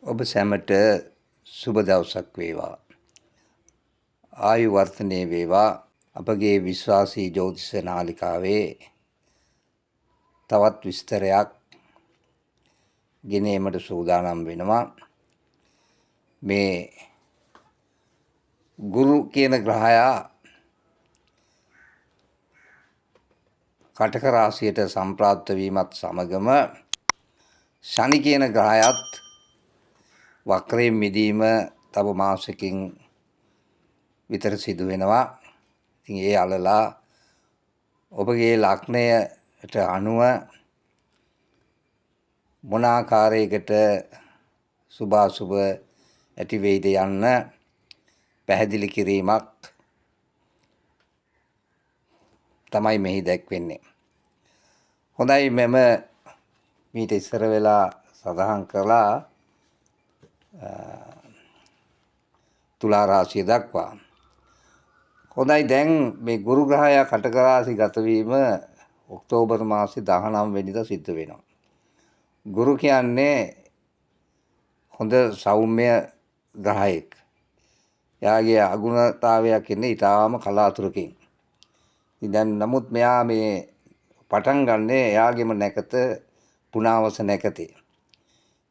ඔබ සැමට සුබ දවසක් වේවා. ආයු වර්ධනය වේවා. අපගේ විශ්වාසී ජ්‍යොතිෂ නාලිකාවේ තවත් විස්තරයක් ගෙනීමට සූදානම් වෙනවා. මේ ගුරු කියන ග්‍රහයා කටක රාශියට සම්ප්‍රාප්ත වීමත් සමගම ශනි කියන ග්‍රහයාත් වක්‍රයෙන් මිදීම තව මාසකින් විතර සිදු වෙනවා. ඉතින් ඒ අලලා ඔබගේ ලග්නයට අනුව මොන ආකාරයකට සුභාසුභ ඇති වෙයිද යන්න පැහැදිලි කිරීමක් තමයි මෙහි දැක්වෙන්නේ. හොඳයි, මෙම මීට ඉස්සර වෙලා සඳහන් කළා තුලා රාශිය දක්වා. හොඳයි, දැන් මේ ගුරු ග්‍රහයා කටක රාශි ගත වීම ඔක්තෝබර් මාසේ 19 වෙනිදා සිද්ධ වෙනවා. ගුරු කියන්නේ හොඳ සෞම්‍ය ග්‍රහයෙක්. එයාගේ අගුණතාවයක් ඉන්නේ ඊටාම කලාතුරකින්. ඉතින් නමුත් මෙයා මේ පටන් ගන්නේ එයාගේම නැකත පුනාවස නැකතේ.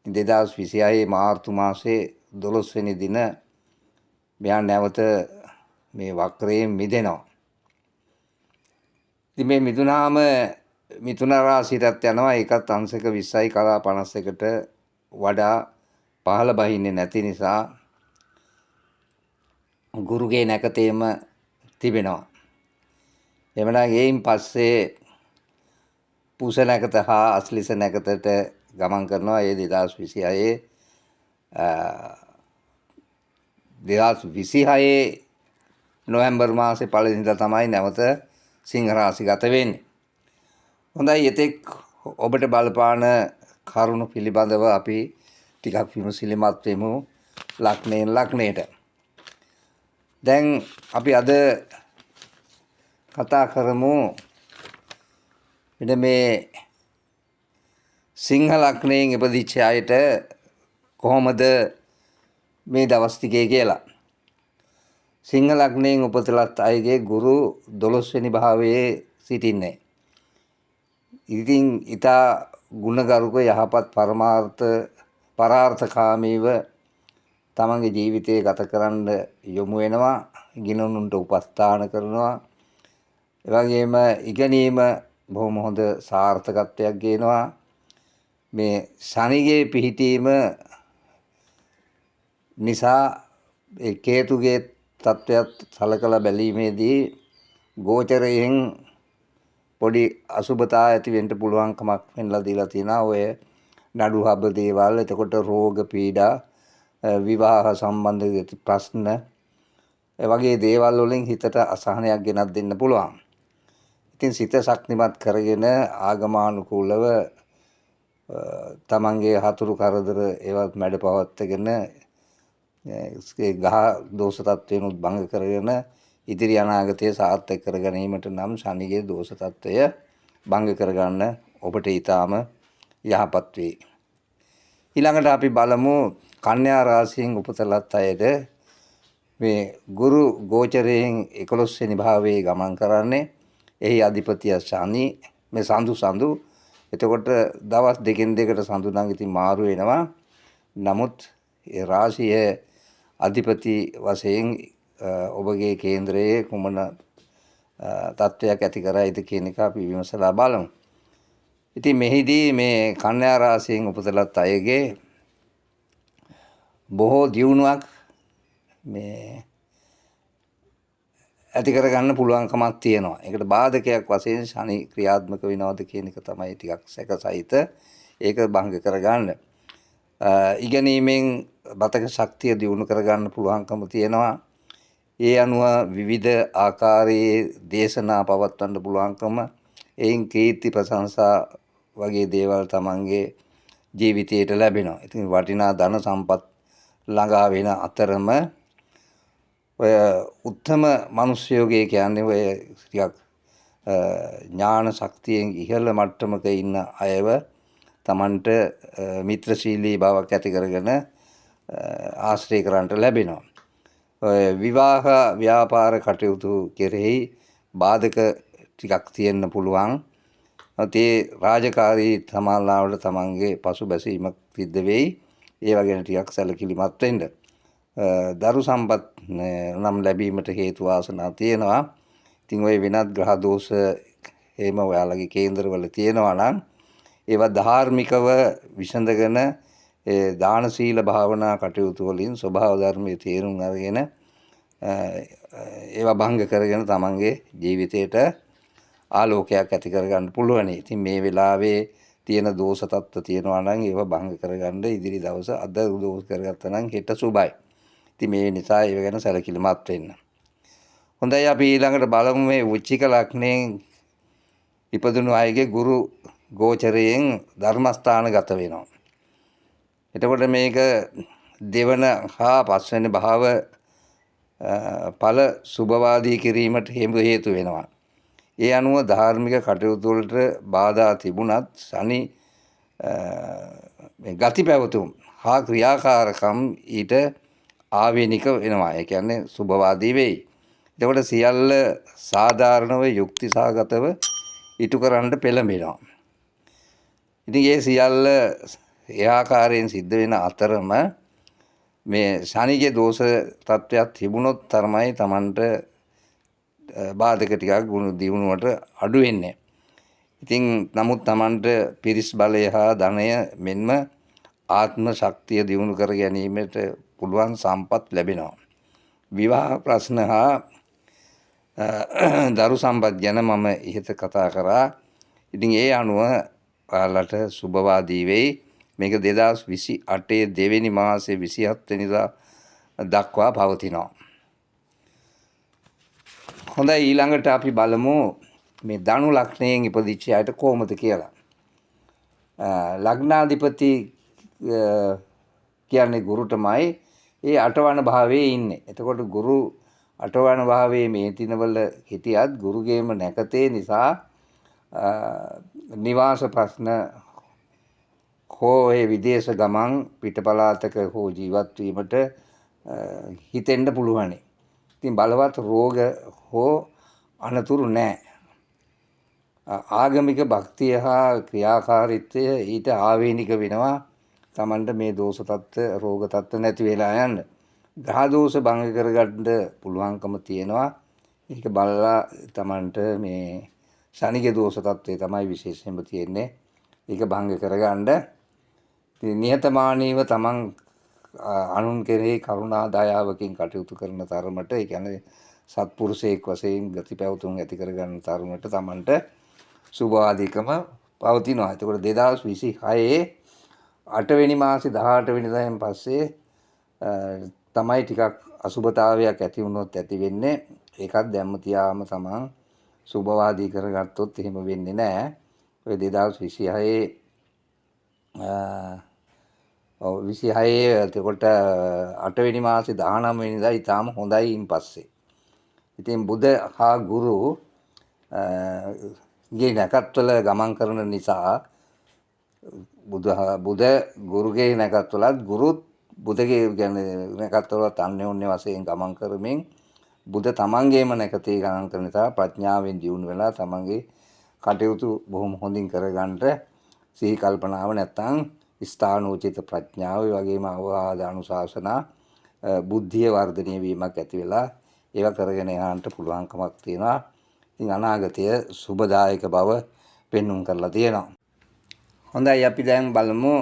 2026 මාර්තු මාසේ 12 වෙනි දින මෙයා නැවත මේ වක්‍රයෙන් මිදෙනවා. ඉතින් මේ මිදුනාම මිථුන රාශියට යනවා. ඒකත් අංශක 20යි කලා 51ට වඩා පහළ බහින්නේ නැති නිසා ගුරුගේ නැකතේම තිබෙනවා. එමනම් එයින් පස්සේ පුස නැකත හා අස්ලිස නැකතට ගමන් කරනවා. ඒ 2026 නොවැම්බර් මාසේ පළවෙනිදා තමයි නැවත සිංහ රාශිගත වෙන්නේ. හොඳයි, එතෙක් ඔබට බලපාන කරුණු පිළිබඳව අපි ටිකක් විමසිලිමත් වෙමු ලග්නයෙන් ලග්නයට. දැන් අපි අද කතා කරමු මෙන්න මේ සිංහ ලග්නයෙන් ඉපදිච්ච අයට කොහොමද මේ දවස් ටිකේ කියලා. සිංහ ලග්නයෙන් උපතලත් අයගේ ගුරු 12 වෙනි භාවයේ සිටින්නේ. ඉතින් ඊතා ගුණගරුක යහපත් පරාර්ථකාමීව තමන්ගේ ජීවිතය ගත කරන්න යොමු වෙනවා. ගිනුනුන්ට උපස්ථාන කරනවා. ඒ වගේම ඉගෙනීම බොහොම හොඳ සාර්ථකත්වයක් ගේනවා. මේ ශනිගේ පිහිටීම නිසා ඒ කේතුගේ තත්ත්වයක් සලකලා බැලීමේදී ගෝචරයෙන් පොඩි අසුබතා ඇති වෙන්න පුළුවන්කමක් වෙනලා දීලා තියෙනවා. ඔය නඩු හබ දේවල්, එතකොට රෝග පීඩා, විවාහ සම්බන්ධ ප්‍රශ්න, ඒ වගේ දේවල් වලින් හිතට අසහනයක් ගෙනත් දෙන්න පුළුවන්. ඉතින් සිත ශක්තිමත් කරගෙන ආගමානුකූලව තමන්ගේ හතුරු කරදර ඒවත් මැඩ පවත්වාගෙන ගහ දෝෂ තත්ත්වයන්ුත් භංග කරගෙන ඉදිරි අනාගතය සාර්ථක කර ගැනීමට නම් ශනිගේ දෝෂ තත්ත්වය භංග කරගන්න ඔබට ඊටාම යහපත් වේ. ඊළඟට අපි බලමු කන්‍යා රාශියෙන් උපතලත් අයට මේ ගුරු ගෝචරයෙන් 11 වෙනි භාවයේ ගමන් කරන්නේ. එහි අධිපතිය ශනි, මේ සඳු. එතකොට දවස් දෙකෙන් දෙකට සඳු නම් ඉතින් මාරු වෙනවා. නමුත් ඒ රාශියේ අධිපති වශයෙන් ඔබගේ කේන්ද්‍රයේ කුමන තත්ත්වයක් ඇති කරයිද කියන එක අපි විමසලා බලමු. ඉතින් මෙහිදී මේ කන්‍යා රාශියෙන් උපතලත් අයගේ බොහෝ දියුණුවක් මේ ඇති කරගන්න පුළුවන්කමක් තියෙනවා. ඒකට බාධකයක් වශයෙන් ශනි ක්‍රියාත්මක වෙනවද කියන එක තමයි ටිකක් සැකසහිත. ඒක භංග කරගන්න. ඉගෙනීමෙන් බතක ශක්තිය දියුණු කරගන්න පුළුවන්කම තියෙනවා. ඒ අනුව විවිධ ආකාරයේ දේශනා පවත්වන්න පුළුවන්කම, එයින් කීර්ති ප්‍රශංසා වගේ දේවල් තමන්ගේ ජීවිතයට ලැබෙනවා. ඉතින් වටිනා ධන සම්පත් ළඟා වෙන අතරම ඔය උත්තම මනුෂ්‍යයෝගේ කියන්නේ ඔය ටිකක් ඥාන ශක්තියෙන් ඉහළ මට්ටමක ඉන්න අයව තමන්ට මිත්‍රශීලී බවක් ඇති කරගෙන ආශ්‍රය කරන්නට ලැබෙනවා. විවාහ ව්‍යාපාර කටයුතු කෙරෙහි බාධක ටිකක් තියෙන්න පුළුවන්. ඒ රාජකාරී සමාල්ලාවට තමන්ගේ පසු බැසීමක් සිද්ධ වෙයි. ඒවා ගැන ටිකක් සැලකිලිමත් වෙන්න. දරු සම්පත් නම් ලැබීමට හේතු වාසනා තියෙනවා. ඉතින් ওই වෙනත් ග්‍රහ දෝෂ එහෙම ඔයාලගේ කේන්දරවල තියෙනවා නම් ඒවා ධාර්මිකව විසඳගෙන දාන සීල භාවනා කටයුතු වලින් ස්වභාව ධර්මයේ තේරුම් අරගෙන ඒවා භංග කරගෙන තමන්ගේ ජීවිතයට ආලෝකයක් ඇති කරගන්න පුළුවන්. ඉතින් මේ වෙලාවේ තියෙන දෝෂ තත්ත්ව තියෙනවා නම් ඒවා භංග කරගන්න ඉදිරි දවස අද දෝෂ කරගත්තා නම් හෙට සුබයි. ඉතින් මේ නිසා ඒව ගැන සැලකිලිමත් වෙන්න. හොඳයි, අපි ඊළඟට බලමු මේ වෘශ්චික ලග්නයෙන් ඉපදුණු අයගේ ගුරු ගෝචරයෙන් ධර්මස්ථාන ගත වෙනවා. එතකොට මේක දෙවන හා පස්වෙනි භාව ඵල සුභවාදී කිරීමට හේතු වෙනවා. ඒ අනුව ධාර්මික කටයුතු වලට බාධා තිබුණත් ශනි ගති පැවතුම් හා ක්‍රියාකාරකම් ඊට ආවේනික වෙනවා. ඒ කියන්නේ සුභවාදී වෙයි. එතකොට සියල්ල සාධාරණව යුක්ති සහගතව ඉටු කරන්න පෙළඹෙනවා. ඉතින් ඒ සියල්ල ඒ ආකාරයෙන් සිද්ධ වෙන අතරම මේ ශනිගේ දෝෂ තත්ත්වයක් තිබුණොත් තරමයි Tamanට බාධක ටිකක් ගුණ දියුණුවට අඩු වෙන්නේ. ඉතින් නමුත් Tamanට පිරිස් බලය හා ධනය මෙන්ම ආත්ම ශක්තිය දියුණු කර ගැනීමට පුළුවන් සම්පත් ලැබෙනවා. විවාහ ප්‍රශ්න හා දරු සම්පත් ගැන මම ඉහත කතා කරා. ඉතින් ඒ අනුව ඔයාලට සුභවාදී වෙයි. මේක 2028 දෙවෙනි මාසේ 27 වෙනිදා දක්වා පවතිනවා. හොඳයි, ඊළඟට අපි බලමු මේ ධනු ලග්නයෙන් ඉපදිච්ච අයට කොහොමද කියලා. ලග්නාධිපති කියන්නේ ගුරුටමයි. ඒ අටවන භාවයේ ඉන්නේ. එතකොට ගුරු අටවන භාවයේ මේ දිනවල හිටියත් ගුරුගේම නැකතේ නිසා නිවාස ප්‍රශ්න හෝ ඒ විදේශ ගමන් පිටපලාතක හෝ ජීවත් වීමට හිතෙන්න පුළුවන්. ඉතින් බලවත් රෝග හෝ අනතුරු නැහැ. ආගමික භක්තිය හා ක්‍රියාකාරීත්වය ඊට ආවේනික වෙනවා. Tamanට මේ දෝෂ තත්ත්ව රෝග තත්ත්ව නැති වෙලා යන්න. ග්‍රහ දෝෂ භංග කරගන්න පුළුවන්කම තියෙනවා. ඒක බලලා Tamanට මේ ශනිගේ දෝෂ තත්ත්වය තමයි විශේෂයෙන්ම තියෙන්නේ. ඒක භංග කරගන්න නිහතමානීව Taman අනුන් කෙරෙහි කරුණා දයාවකින් කටයුතු කරන තරමට, ඒ කියන්නේ සත්පුරුෂයෙක් වශයෙන් ගති පැවතුම් ඇති කරගන්න තරමට Tamanට සුභවාදීකම පවතිනවා. එතකොට 2026 8 වෙනි මාසේ 18 වෙනිදායෙන් පස්සේ තමයි ටිකක් අසුභතාවයක් ඇති වුණොත් ඇති වෙන්නේ. ඒකත් දැම්ම තියාම Taman සුභවාදී කරගත්තොත් එහෙම වෙන්නේ නැහැ. ඔය 2026 එතකොට 8 වෙනි මාසේ 19 වෙනිදා ඊටාම හොඳයි. ඉන් පස්සේ ඉතින් බුධ හා ගුරු ගේ නැකත්වල ගමන් කරන නිසා බුධ ගුරුගේ නැකත්වලත් ගුරුත් බුධගේ කියන්නේ නැකත්වලත් අන්‍යෝන්‍ය වශයෙන් ගමන් කරමින් බුධ තමන්ගේම නැකතේ ගමන් කරන නිසා ප්‍රඥාවෙන් දියුණු වෙලා තමන්ගේ කටයුතු බොහොම හොඳින් කරගන්නට සිහි කල්පනාව නැත්තම් ස්ථානෝචිත ප්‍රඥාව වගේම අවවාද අනුශාසනා බුද්ධිය වර්ධනය වීමක් ඇති වෙලා ඒවා කරගෙන යන්නට පුළුවන්කමක් තියෙනවා. ඉතින් අනාගතය සුබදායක බව පෙන්වුම් කරලා තියෙනවා. හොඳයි, අපි දැන් බලමු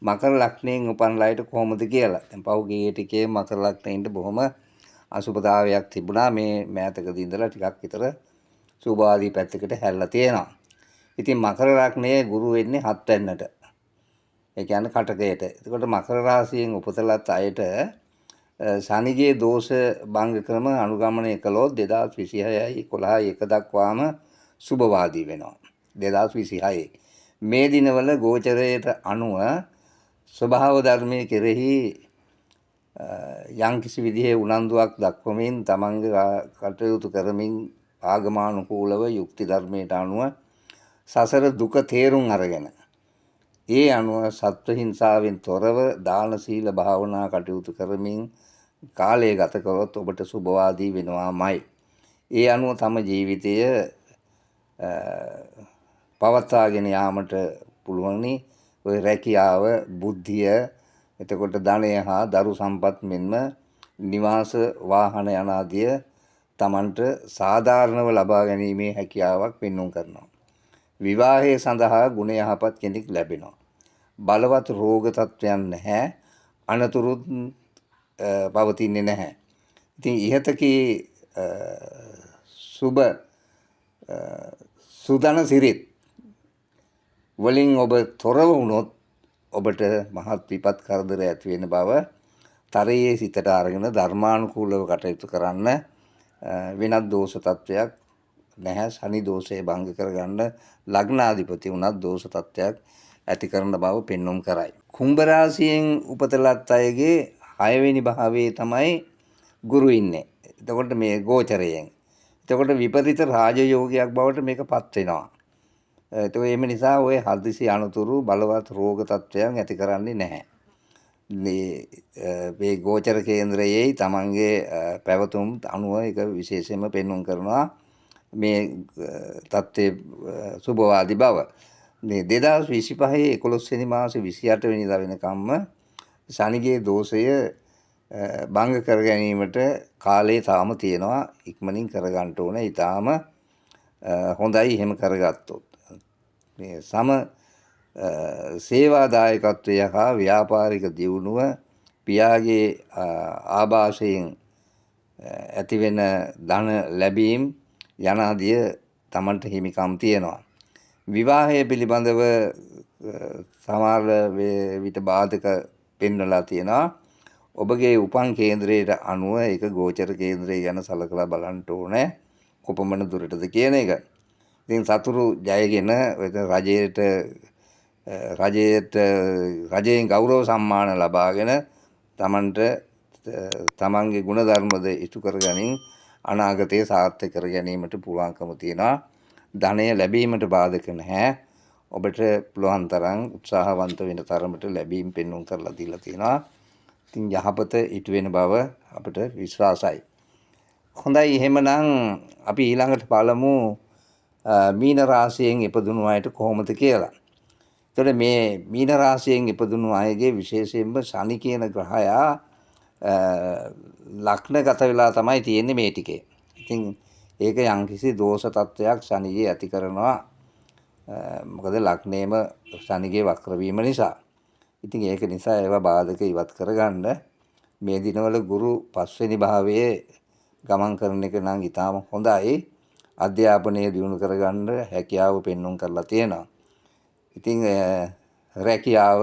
මකර ලග්නයෙන් උපන් ළයට කොහොමද කියලා. දැන් පහුගිය ටිකේ මකර ලග්නෙින්ට බොහොම අසුබතාවයක් තිබුණා. මේ මෑතකදී ඉඳලා ටිකක් විතර සුභවාදී පැත්තකට හැරිලා තියෙනවා. ඉතින් මකර ලග්නයේ ගුරු වෙන්නේ 7 වෙන්නට. ඒ කියන්නේ කටකයට. එතකොට මකර රාශියෙන් උපතලත් අයට ශනිගේ දෝෂ භංග ක්‍රම අනුගමනය කළොත් 2026 11 1 දක්වාම සුභවාදී වෙනවා. 2026 මේ දිනවල ගෝචරයට අනුව ස්වභාව ධර්මයේ කෙරෙහි යම්කිසි විදිහේ උනන්දුවක් දක්වමින් තමන්ගේ කටයුතු කරමින් ආගමානුකූලව යුක්ති ධර්මයට අනුව සසර දුක තේරුම් අරගෙන ඒ අනුව සත්ව හිංසාවෙන් තොරව දාන සීල භාවනා කටයුතු කරමින් කාලය ගත කරොත් ඔබට සුභවාදී වෙනවාමයි. ඒ අනුව තම ජීවිතය පවත්වාගෙන යාමට පුළුවනි. ඔය රැකියාව, බුද්ධිය, එතකොට ධනය හා දරු සම්පත් මෙන්ම නිවාස වාහන යනාදිය තමන්ට සාධාරණව ලබා ගැනීමේ හැකියාවක් පෙන්නුම් කරනවා. විවාහය සඳහා ගුණ යහපත් කෙනෙක් ලැබෙනවා. බලවත් රෝග තත්ත්වයන් නැහැ. අනතුරුත් පවතින්නේ නැහැ. ඉතින් ඉහතකී සුබ සුදන සිරිත් වලින් ඔබ තොරව වුණොත් ඔබට මහත් විපත් කරදර ඇති වෙන බව තරයේ සිතට අරගෙන ධර්මානුකූලව කටයුතු කරන්න. වෙනත් දෝෂ තත්ත්වයක් නැහැ. ශනි දෝෂය භංග කරගන්න ලග්නාධිපති වුණත් දෝෂ තත්ත්වයක් ඇති කරන බව පෙන්눔 කරයි. කුම්භ රාශියෙන් උපත ලත් අයගේ 6 වෙනි භාවයේ තමයි ගුරු ඉන්නේ. එතකොට මේ ගෝචරයෙන්. එතකොට විපරිත රාජයෝගයක් බවට මේක පත් වෙනවා. එතකොට එහෙම නිසා ওই හදිසි අනුතුරු බලවත් රෝග තත්ත්වයන් ඇති කරන්නේ නැහැ. මේ ගෝචර කේන්ද්‍රයේ තමන්ගේ පැවතුම් අනුව එක විශේෂයෙන්ම පෙන්වුම් කරනවා මේ තත්ත්වයේ සුභවාදී බව. මේ 2025 11 වෙනි මාසේ 28 වෙනිදා වෙනකම්ම ශනිගේ දෝෂය භංග කර ගැනීමට කාලය තාම තියෙනවා. ඉක්මනින් කරගන්න ඕනේ. ඊටාම හොඳයි එහෙම කරගත්තොත්. මේ සම සේවාදායකත්වය හා ව්‍යාපාරික දියුණුව පියාගේ ආభాෂයෙන් ඇතිවෙන ධන ලැබීම් යනාදිය තමන්ට හිමිකම් තියෙනවා. විවාහය පිළිබඳව සමහර විට බාධක පෙන්වලා තියෙනවා. ඔබගේ උපන් කේන්ද්‍රයට අනුව ඒක ගෝචර කේන්ද්‍රය ගැන සලකලා බලන්න ඕනේ කොපමණ දුරටද කියන එක. ඉතින් සතුරු ජයගෙන රජයෙන් ගෞරව සම්මාන ලබාගෙන තමන්ට තමන්ගේ ගුණධර්මද ඉටු කරගනින් අනාගතයේ සාර්ථක කර ගැනීමට පුළුවන්කම තියෙනවා. ධනය ලැබීමට බාධක නැහැ. ඔබට පුළුවන් තරම් උත්සාහවන්ත වෙන තරමට ලැබීම් පෙන්වුම් කරලා දීලා තියෙනවා. ඉතින් යහපත ඉටු වෙන බව අපිට විශ්වාසයි. හොඳයි එහෙමනම් අපි ඊළඟට බලමු මීන රාශියෙන් ඉපදුණු අයට කොහොමද කියලා. එතකොට මේ මීන රාශියෙන් ඉපදුණු අයගේ විශේෂයෙන්ම ශනි කියන ග්‍රහයා ලග්නගත වෙලා තමයි තියෙන්නේ මේ ටිකේ. ඉතින් ඒක යම්කිසි දෝෂ තත්වයක් ශනියේ ඇති කරනවා. මොකද ලග්නේම ශනිගේ වක්‍ර වීම නිසා. ඉතින් ඒක නිසා ඒවා බාධක ඉවත් කරගන්න මේ දිනවල ගුරු 5 වෙනි භාවයේ ගමන් කරන එක නම් ඊටාම හොඳයි. අධ්‍යාපනය දියුණු කරගන්න හැකියාව පෙන්වුම් කරලා තියෙනවා. ඉතින් රැකියාව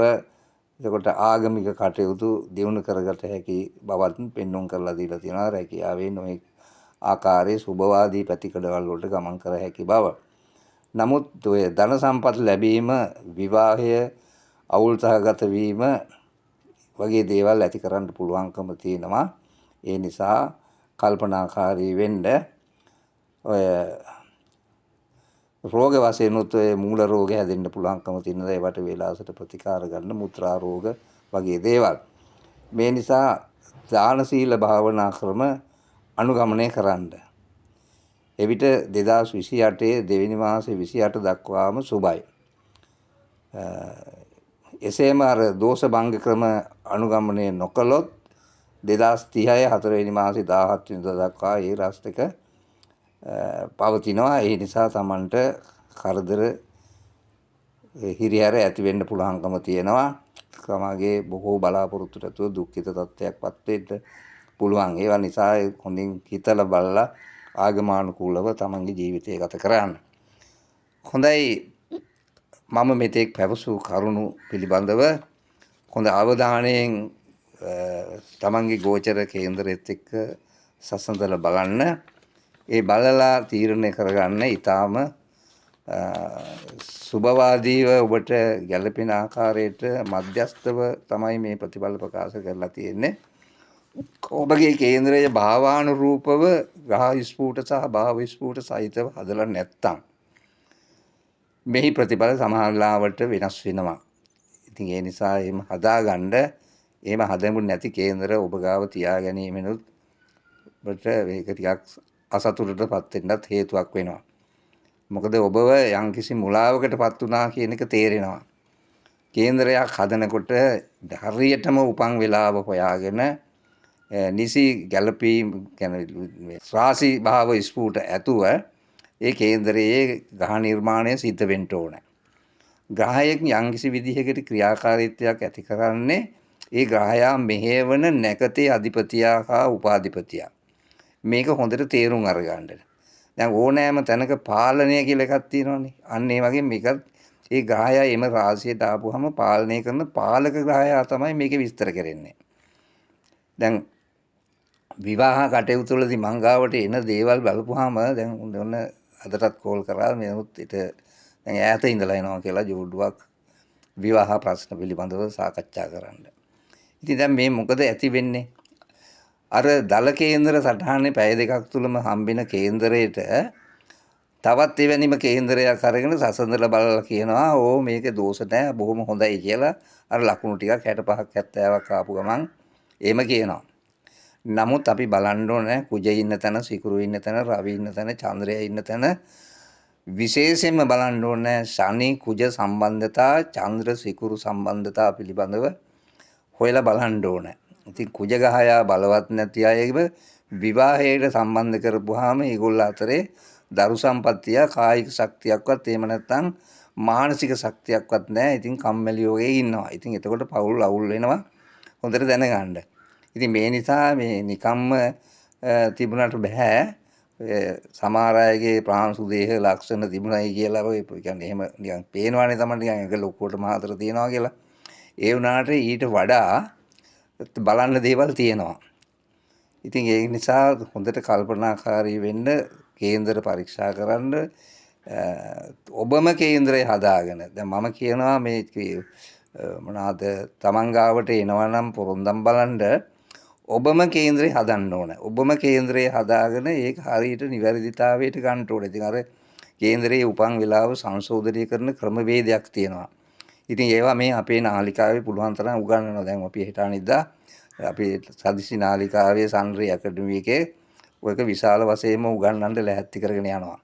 එතකොට ආගමික කටයුතු දියුණු කරගත හැකි බවත් පෙන්වුම් කරලා දීලා තියෙනවා. රැකියාවේ නොයෙක් ආකාරයේ සුභවාදී පැතිකඩවල වලට ගමන් කර හැකි බව. නමුත් ඔය ධන සම්පත් ලැබීම, විවාහය, අවුල් සහගත වීම වගේ දේවල් ඇති කරන්න පුළුවන්කම තියෙනවා. ඒ නිසා කල්පනාකාරී වෙන්න. ඔය රෝග වශයෙන් උත් මූල රෝග හැදෙන්න පුළුවන්කම තියෙනවා. ඒවට වේලාසට ප්‍රතිකාර ගන්න මුත්‍රා රෝග වගේ දේවල්. මේ නිසා දාන සීල භාවනා ක්‍රම අනුගමනය කරන්න. එවිට 2028 දෙවෙනි මාසේ 28 දක්වාම සුබයි. එසේම අර දෝෂ භංග ක්‍රම අනුගමනය නොකළොත් 2036 4 වෙනි මාසේ 17 වෙනිදා දක්වා ඒ රාශියක පවතිනවා. ඒ නිසා Tamanට කරදර හිරිහැර ඇති වෙන්න පුළුවන්කම තියෙනවා. සමාගයේ බොහෝ බලාපොරොත්තු නැතුව දුක්ඛිත තත්ත්වයක්පත් වෙන්න පුළුවන්. ඒවා නිසා හොඳින් හිතලා බලලා ආගමානුකූලව Tamanගේ ජීවිතය ගත කරන්න. හොඳයි. මම මෙතෙක් පැවසූ කරුණු පිළිබඳව හොඳ අවධානයෙන් Tamanගේ ගෝචර කේන්දරෙත් එක්ක සසඳලා බලන්න. ඒ බලලා තීරණය කරගන්න ඊටාම සුභවාදීව ඔබට ගැළපෙන ආකාරයට මධ්‍යස්තව තමයි මේ ප්‍රතිඵල ප්‍රකාශ කරලා තියෙන්නේ. ඔබගේ කේන්ද්‍රය භාවානුරූපව ග්‍රහ ස්ෆූට සහ භාව ස්ෆූට සහිතව හදලා නැත්තම් මෙහි ප්‍රතිඵල සමහරවිට වෙනස් වෙනවා. ඉතින් ඒ නිසා එහෙම හදාගන්න එහෙම හදමු නැති කේන්දර ඔබ ගාව තියා ගැනීමෙනුත් ඔබට මේක ටිකක් අසතුටටපත් වෙන්නත් හේතුවක් වෙනවා. මොකද ඔබව යම්කිසි මුලාවකටපත් වුණා කියන එක තේරෙනවා. කේන්දරයක් හදනකොට හරියටම උපන් වේලාව හොයාගෙන නිසි ගැළපීම් කියන්නේ ශ්‍රාසී භාව ස්ಫುಟ ඇතුව ඒ කේන්දරයේ ග්‍රහ නිර්මාණය සිද්ධ වෙන්න ඕන. ග්‍රහයෙක් යම්කිසි විදිහකට ක්‍රියාකාරීත්වයක් ඇති කරන්නේ ඒ ග්‍රහයා මෙහෙවන නැකතේ අධිපතියා හා උපාධිපතියා. මේක හොඳට තේරුම් අරගන්න. දැන් ඕනෑම තැනක පාලනය කියලා එකක් තියෙනවානේ. අන්න ඒ වගේ මේකත් ඒ ග්‍රහයා එම රාශියට ආපුවම පාලනය කරන පාලක ග්‍රහයා තමයි මේක විස්තර කරන්නේ. දැන් විවාහ කටයුතු වලදී මංගාවට එන දේවල් බලපුවාම දැන් ඔන්න අදටත් කෝල් කරා මෙනුත් ඊට දැන් ඈත ඉඳලා එනවා කියලා ජෝඩුවක් විවාහ ප්‍රශ්න පිළිබඳව සාකච්ඡා කරන්න. ඉතින් දැන් මේ මොකද ඇති වෙන්නේ? අර දල කේන්දර සටහනේ පැය දෙකක් තුලම හම්බෙන කේන්දරයට තවත් එවැනිම කේන්දරයක් අරගෙන සසඳලා බලලා කියනවා ඕ මේකේ දෝෂ නැහැ බොහොම හොඳයි කියලා අර ලකුණු ටිකක් 65ක් 70ක් ආපු ගමන් එහෙම කියනවා. නමුත් අපි බලන්න ඕනේ කුජේ ඉන්න තැන, සිකුරු ඉන්න තැන, රවි ඉන්න තැන, චන්ද්‍රය ඉන්න තැන විශේෂයෙන්ම බලන්න ඕනේ ශනි කුජ සම්බන්ධතා, චන්ද්‍ර සිකුරු සම්බන්ධතා පිළිබඳව හොයලා බලන්න ඕනේ. ඉතින් කුජ ගහයා බලවත් නැති අයව විවාහයට සම්බන්ධ කරපුවාම ඒගොල්ලෝ අතරේ දරු සම්පත්තිය, කායික ශක්තියක්වත් එහෙම නැත්නම් මානසික ශක්තියක්වත් නැහැ. ඉතින් කම්මැලි යෝගේ ඉන්නවා. ඉතින් එතකොට පවුල් අවුල් වෙනවා. හොඳට දැනගන්න. ඉතින් මේ නිසා මේ නිකම්ම තිබුණාට බෑ. සමහර අයගේ ප්‍රාණසු දේහ ලක්ෂණ තිබුණයි කියලා ඔය කියන්නේ එහෙම නිකන් පේනවානේ තමයි නිකන් ඒක ලොකුවට මහතර තියනවා කියලා. ඒ වුණාට ඊට වඩා බලන්න දේවල් තියෙනවා. ඉතින් ඒ නිසා හොඳට කල්පනාකාරී වෙන්න, කේන්දර පරීක්ෂා කරන්න, ඔබම කේන්දරය හදාගෙන. දැන් මම කියනවා මේ මොනවාද තමන් ගාවට එනවනම් පොරොන්දම් බලන්න ඔබම කේන්දරය හදන්න ඕන. ඔබම කේන්දරය හදාගෙන ඒක හරියට නිවැරදිතාවයට ගන්න ඕනේ. ඉතින් අර කේන්දරයේ උපන් වෙලාව සංශෝධනය කරන ක්‍රමවේදයක් තියෙනවා. ඉතින් ඒවා මේ අපේ නාලිකාවේ පුළුවන් තරම් උගන්වනවා. දැන් අපි හෙට අනිද්දා අපි සදිසි නාලිකාවේ සන්රි ඇකඩමි එකේ ඔයක විශාල වශයෙන්ම උගන්වන්න ලැහැත්ති කරගෙන යනවා.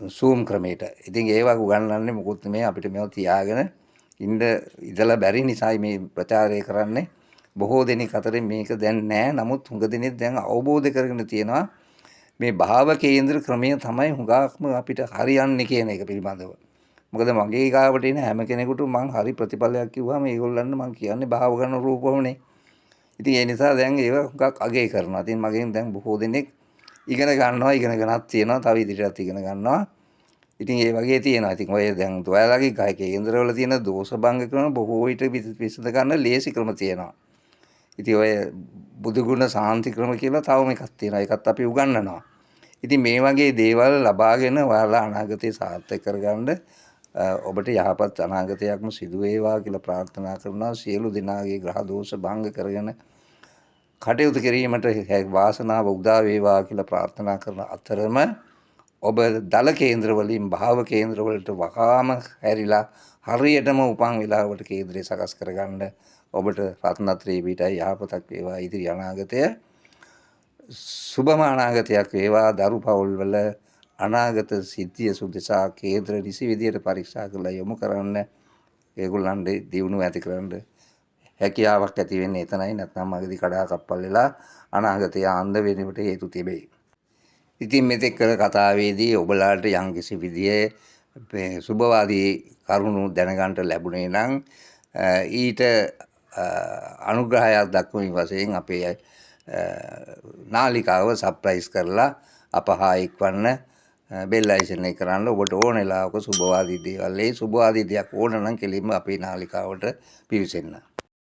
සූම් ක්‍රමයට. ඉතින් ඒවා උගන්වන්නේ මොකොත් මේ අපිට මේව තියාගෙන ඉන්න ඉඳලා බැරි නිසායි මේ ප්‍රචාරය කරන්නේ. බොහෝ දෙනෙක් අතරින් මේක දැන් නැහැ. නමුත් හුඟ දෙනෙක් දැන් අවබෝධ කරගෙන තියෙනවා මේ භාව කේන්ද්‍ර ක්‍රමය තමයි හුඟක්ම අපිට හරියන්නේ කියන එක පිළිබඳව. මොකද මගේ ගාවට එන හැම කෙනෙකුට මං හරි ප්‍රතිඵලයක් කිව්වම ඒගොල්ලන්ට මං කියන්නේ භාව ගන්න රූපවනේ. ඉතින් ඒ නිසා දැන් ඒව හුඟක් අගය කරනවා. ඉතින් මගෙන් දැන් බොහෝ දෙනෙක් ඉගෙන ගන්නවා, ඉගෙන ගන්නත් තියෙනවා, තව ඉදිරියටත් ඉගෙන ගන්නවා. ඉතින් ඒ වගේ තියෙනවා. ඉතින් ඔය දැන් ඔයාලගේ ගායක කේන්දරවල තියෙන දෝෂ භංග කරන බොහෝ විට විසඳ ගන්න ලේසි ක්‍රම තියෙනවා. ඉතින් ඔය බුදුගුණ සාන්ති ක්‍රම කියලා තවම එකක් තියෙනවා. ඒකත් අපි උගන්වනවා. ඉතින් මේ වගේ දේවල් ලබාගෙන ඔයාලා අනාගතේ සාර්ථක කරගන්න ඔබට යහපත් අනාගතයක්ම සිදු වේවා කියලා ප්‍රාර්ථනා කරනවා. සියලු දෙනාගේ ග්‍රහ දෝෂ භංග කරගෙන කටයුතු කිරීමට වාසනාව උදා වේවා කියලා ප්‍රාර්ථනා කරන අතරම ඔබ දල කේන්ද්‍ර වලින් භාව කේන්ද්‍ර වලට වහාම හැරිලා හරියටම උපන් වෙලාවට කේන්ද්‍රය සකස් කරගන්න ඔබට රත්නත්‍රේ පිටයි යහපතක් වේවා. ඉදිරි අනාගතය සුබම අනාගතයක් වේවා. දරු පවුල් වල අනාගත සිද්ධිය සුදසා කේන්ද්‍ර නිසි විදියට පරීක්ෂා කරලා යොමු කරන්න, ඒගොල්ලන්ගේ දියුණුව ඇති කරන්න හැකියාවක් ඇති වෙන්නේ එතනයි. නැත්නම් මගදී කඩා කප්පල් වෙලා අනාගතය අන්ධ වෙනවට හේතු තිබේ. ඉතින් මෙතෙක් කළ කතාවේදී ඔබලාට යම්කිසි විදියේ සුබවාදී කරුණු දැනගන්න ලැබුණේ නම් ඊට අනුග්‍රහයක් දක්වමින් වශයෙන් අපේ නාලිකාව සබ්ස්ක්‍රයිබ් කරලා අපහා එක්වන්න, බෙල් අයිකන් එක කරන්න. ඔබට ඕන වෙලාවක සුබවාදී දේවල්, ඒ සුබවාදී දෙයක් ඕන නම් කෙලින්ම අපේ නාලිකාවට පිවිසෙන්න.